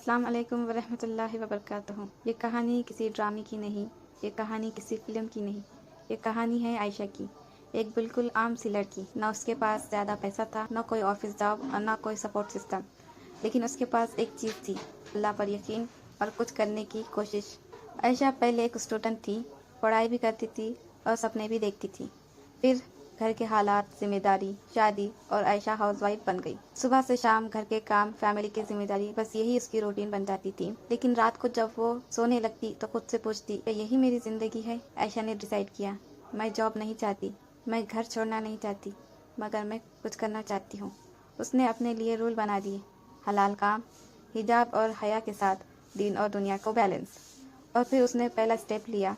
السلام علیکم ورحمۃ اللہ وبرکاتہ۔ یہ کہانی کسی ڈرامے کی نہیں، یہ کہانی کسی فلم کی نہیں، یہ کہانی ہے عائشہ کی، ایک بالکل عام سی لڑکی۔ نہ اس کے پاس زیادہ پیسہ تھا، نہ کوئی آفس جاب اور نہ کوئی سپورٹ سسٹم، لیکن اس کے پاس ایک چیز تھی: اللہ پر یقین اور کچھ کرنے کی کوشش۔ عائشہ پہلے ایک اسٹوڈنٹ تھی، پڑھائی بھی کرتی تھی اور سپنے بھی دیکھتی تھی۔ پھر گھر کے حالات، ذمہ داری، شادی اور عائشہ ہاؤس وائف بن گئی۔ صبح سے شام گھر کے کام، فیملی کی ذمہ داری، بس یہی اس کی روٹین بن جاتی تھی۔ لیکن رات کو جب وہ سونے لگتی تو خود سے پوچھتی، کیا یہی میری زندگی ہے؟ عائشہ نے ڈیسائیڈ کیا، میں جاب نہیں چاہتی، میں گھر چھوڑنا نہیں چاہتی، مگر میں کچھ کرنا چاہتی ہوں۔ اس نے اپنے لیے رول بنا دیے: حلال کام، حجاب اور حیا کے ساتھ دین اور دنیا کو بیلنس۔ اور پھر اس نے پہلا اسٹیپ لیا۔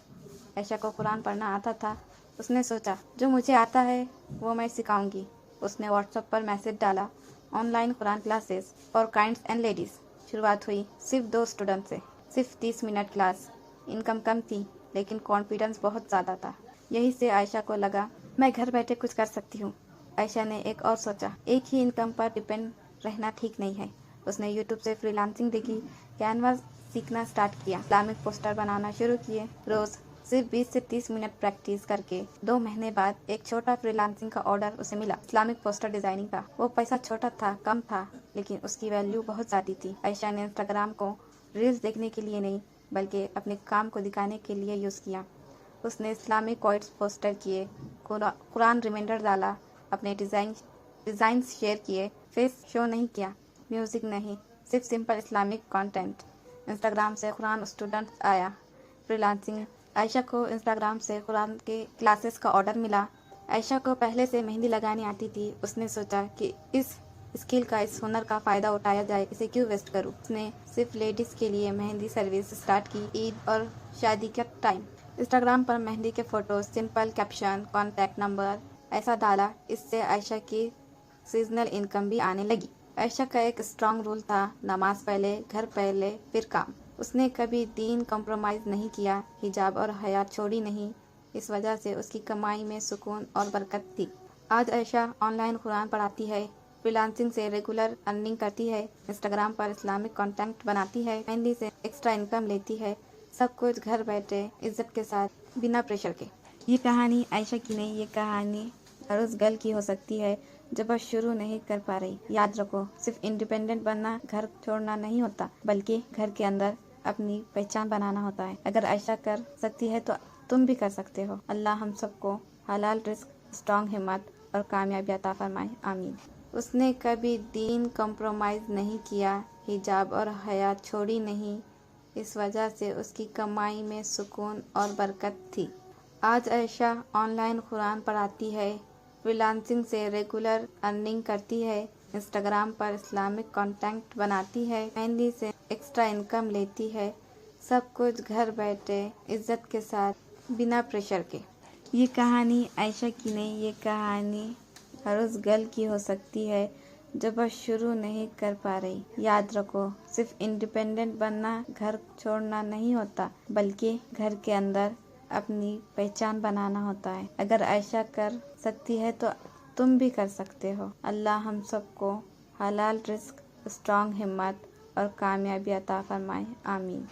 عائشہ کو قرآن پڑھنا آتا تھا۔ اس نے سوچا، جو مجھے آتا ہے وہ میں سکھاؤں گی۔ اس نے واٹس ایپ پر میسج ڈالا: on line Quran classes for kinds and ladies. شروعات ہوئی صرف 2 اسٹوڈنٹ سے، صرف 30 منٹ کلاس۔ انکم کم تھی لیکن کانفیڈنس بہت زیادہ تھا۔ یہی سے عائشہ کو لگا، میں گھر بیٹھے کچھ کر سکتی ہوں۔ عائشہ نے ایک اور سوچا، ایک ہی انکم پر ڈپینڈ رہنا ٹھیک نہیں ہے۔ اس نے یوٹیوب سے فری لانسنگ دیکھی، کینوا سیکھنا اسٹارٹ کیا، اسلامک پوسٹر بنانا شروع کیے۔ روز صرف 20 سے 30 منٹ پریکٹس کر کے 2 مہینے بعد ایک چھوٹا فری لانسنگ کا آرڈر اسے ملا، اسلامک پوسٹر ڈیزائننگ کا۔ وہ پیسہ چھوٹا تھا، کم تھا، لیکن اس کی ویلیو بہت زیادہ تھی۔ عائشہ نے انسٹاگرام کو ریلز دیکھنے کے لیے نہیں بلکہ اپنے کام کو دکھانے کے لیے یوز کیا۔ اس نے اسلامی کوٹس پوسٹر کیے، قرآن ریمائنڈر ڈالا، اپنے ڈیزائنز شیئر کیے۔ فیس شو نہیں کیا، میوزک نہیں، صرف سمپل اسلامک کانٹینٹ۔ انسٹاگرام سے قرآن اسٹوڈنٹ آیا، فری لانسنگ۔ عائشہ کو انسٹاگرام سے قرآن کے کلاسز کا آرڈر ملا۔ عائشہ کو پہلے سے مہندی لگانی آتی تھی۔ اس نے سوچا کہ اس اسکل کا، اس ہنر کا فائدہ اٹھایا جائے، اسے کیوں ویسٹ کروں۔ اس نے صرف لیڈیز کے لیے مہندی سروس اسٹارٹ کی، عید اور شادی کا ٹائم۔ انسٹاگرام پر مہندی کے photos, simple caption, contact number ایسا ڈالا۔ اس سے عائشہ کی سیزنل انکم بھی آنے لگی۔ عائشہ کا ایک اسٹرانگ رول تھا: نماز پہلے، گھر پہلے، پھر کام۔ اس نے کبھی دین کمپرومائز نہیں کیا، حجاب اور حیا چھوڑی نہیں۔ اس وجہ سے اس کی کمائی میں سکون اور برکت تھی۔ آج عائشہ آن لائن قرآن پڑھاتی ہے، فری لانسنگ سے ریگولر ارننگ کرتی ہے، انسٹاگرام پر اسلامک کنٹینٹ بناتی ہے، مہندی سے ایکسٹرا انکم لیتی ہے، سب کچھ گھر بیٹھے عزت کے ساتھ، بنا پریشر کے۔ یہ کہانی عائشہ کی نہیں، یہ کہانی ہر اس گرل کی ہو سکتی ہے جو بس شروع نہیں کر پا رہی۔ یاد رکھو، صرف انڈیپینڈنٹ بننا گھر چھوڑنا نہیں ہوتا، بلکہ گھر کے اندر اپنی پہچان بنانا ہوتا ہے۔ اگر عائشہ کر سکتی ہے تو تم بھی کر سکتے ہو۔ اللہ ہم سب کو حلال رزق، اسٹرانگ ہمت اور کامیابی عطا فرمائے، آمین۔ اس نے کبھی دین کمپرومائز نہیں کیا، حجاب اور حیا چھوڑی نہیں۔ اس وجہ سے اس کی کمائی میں سکون اور برکت تھی۔ آج عائشہ آن لائن قرآن پڑھاتی ہے، فری لانسنگ سے ریگولر ارننگ کرتی ہے، انسٹاگرام پر اسلامک کنٹینٹ بناتی ہے، مہندی سے ایکسٹرا انکم لیتی ہے، سب کچھ گھر بیٹھے عزت کے ساتھ، بنا پریشر کے۔ یہ کہانی عائشہ کی نہیں، یہ کہانی ہر اس گرل کی ہو سکتی ہے جو بس شروع نہیں کر پا رہی۔ یاد رکھو، صرف انڈیپینڈنٹ بننا گھر چھوڑنا نہیں ہوتا، بلکہ گھر کے اندر اپنی پہچان بنانا ہوتا ہے۔ اگر عائشہ کر سکتی ہے تو تم بھی کر سکتے ہو۔ اللہ ہم سب کو حلال رزق، اسٹرانگ ہمت اور کامیابی عطا فرمائے، آمین۔